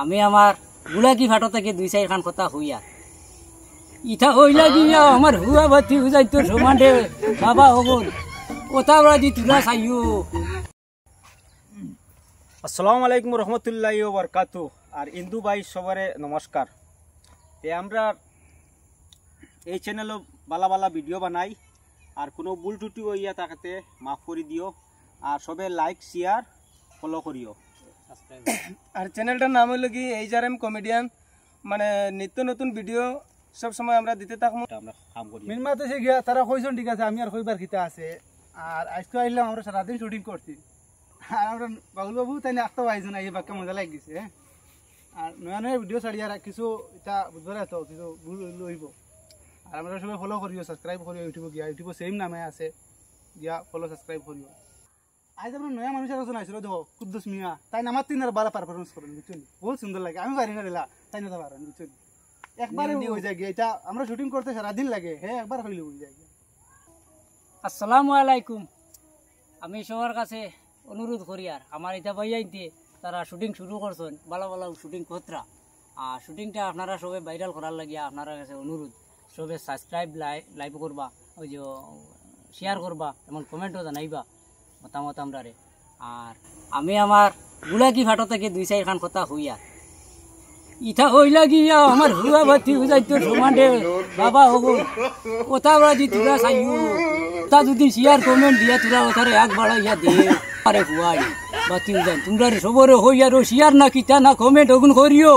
আমি আমার গুলাকি ফাটো থেকে 2-4 খান কথা হইয়া ইটা হইলা গিয়া আমার হুয়া বাতি হুজাই তো সমানে বাবা হবন ওটা বাদি তুলা চাইও। আসসালামু আলাইকুম রহমতুল্লাহি ওয়া বারাকাতুহু। আর ইন্দু ভাই সবারে নমস্কার। আমরা এই চ্যানেলে বালা বালা ভিডিও বানাই, আর কোনো ভুল ত্রুটি হইয়া থাকতে মাফ করে দিও, আর সবে লাইক শেয়ার ফলো করিও। আর চ্যানেলটার নাম হলো কি HRM কমেডিয়ান, মানে নিত্য নতুন ভিডিও সব সময় আমরা দিতে থাকবো। আমরা কাম করি মেন মাতে সে গিয়া তারা কইছেন ঠিক আছে, আমি আর কইবার খিতা আছে। আর আজকে আইলাম আমরা সারাদিন শুটিং করছি, আর আমরা বাবুল বাবু তাই আসতে পাইছো না, এই বাক্য মজা লাগিছে। আর নয়া নয়া ভিডিও ছাড়ি আর কিছু এটা বুঝবার তো কিছু ভুল লইব। আর আমরা সবাই ফলো করিও, সাবস্ক্রাইব করিও ইউটিউবে গিয়া, ইউটিউবে সেম নামে আছে গিয়া ফলো সাবস্ক্রাইব করিও। আজ আমরা নয়া মানুষের কাছে আইছিল, দেখো কুদ্দুস মিয়া তাই আমার 3 আর 12 পারফরমেন্স করেন, বুঝছেন? বহুত সুন্দর লাগে, আমি পারি না রেলা তাই না পারেন, বুঝছেন? একবারে হয়ে যায় গিয়া, এটা আমরা শুটিং করতে সারাদিন লাগে, হ্যাঁ একবার হইলে হয়ে যায় গিয়া। আসসালামু আলাইকুম। আমি সবার কাছে অনুরোধ করি, আর আমার এটা ভাইয়াইতে তারা শুটিং শুরু করছেন, ভালো ভালো শুটিং করতরা। আর শুটিংটা আপনারা সবাই ভাইরাল করার লাগিয়া আপনারা কাছে অনুরোধ, সবাই সাবস্ক্রাইব লাইক করবা, ওই যে শেয়ার করবা, এমন কমেন্টও জানাইবা মতামত আমরারে। আর আমি আমার গুলাকি ফাটো থেকে 2-4 খান কথা হইয়া ইটা হইলা গিয়া আমার হুয়া বাতি হুজাই তো সমানে বাবা হবো ওটা বাদি তুলা চাইও। তা যদি শেয়ার কমেন্ট দিয়া তোরা ওটারে এক বাড়াইয়া দে আরে হুয়াই বাতি হুজাই তোমরা সবরে হইয়া রো শেয়ার না কিতা না কমেন্ট ওগুন করিও,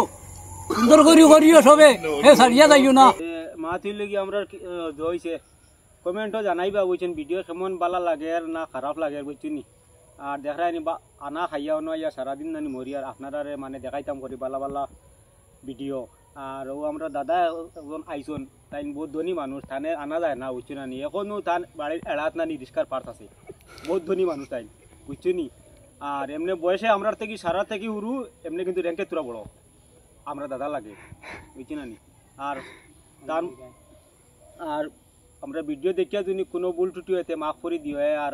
সুন্দর করিও সবে, হে ছাড়িয়া যাইও না। মাতির লাগি আমরা হইছে কমেন্টও জানাইবা, বুঝছেন? ভিডিও কেমন বালা লাগে আর না খারাপ লাগে, বুঝছেন? আর দেখাই নি আনা খাইয়াও নয়া সারাদিন নানি মরি, আর আপনারা মানে দেখাইতাম করি বালা বালা ভিডিও। আর ও আমরা দাদা এখন আইসন, তাই বহুত ধনী মানুষ, থানে আনা যায় না, বুঝছো না? এখনো তার বাড়ির এড়াত নানি রিস্কার পার্ট আছে, বহুত ধনী মানুষ তাই, বুঝছো নি? আর এমনি বয়সে আমরা থেকে সারা থেকে উরু, এমনি কিন্তু র্যাঙ্কে তোরা বড় আমরা দাদা লাগে, বুঝছি না নি? আর তার আর আমরা ভিডিও দেখিয়া যদি কোনো ভুল ত্রুটি হইতে মাফ করে দিও। আর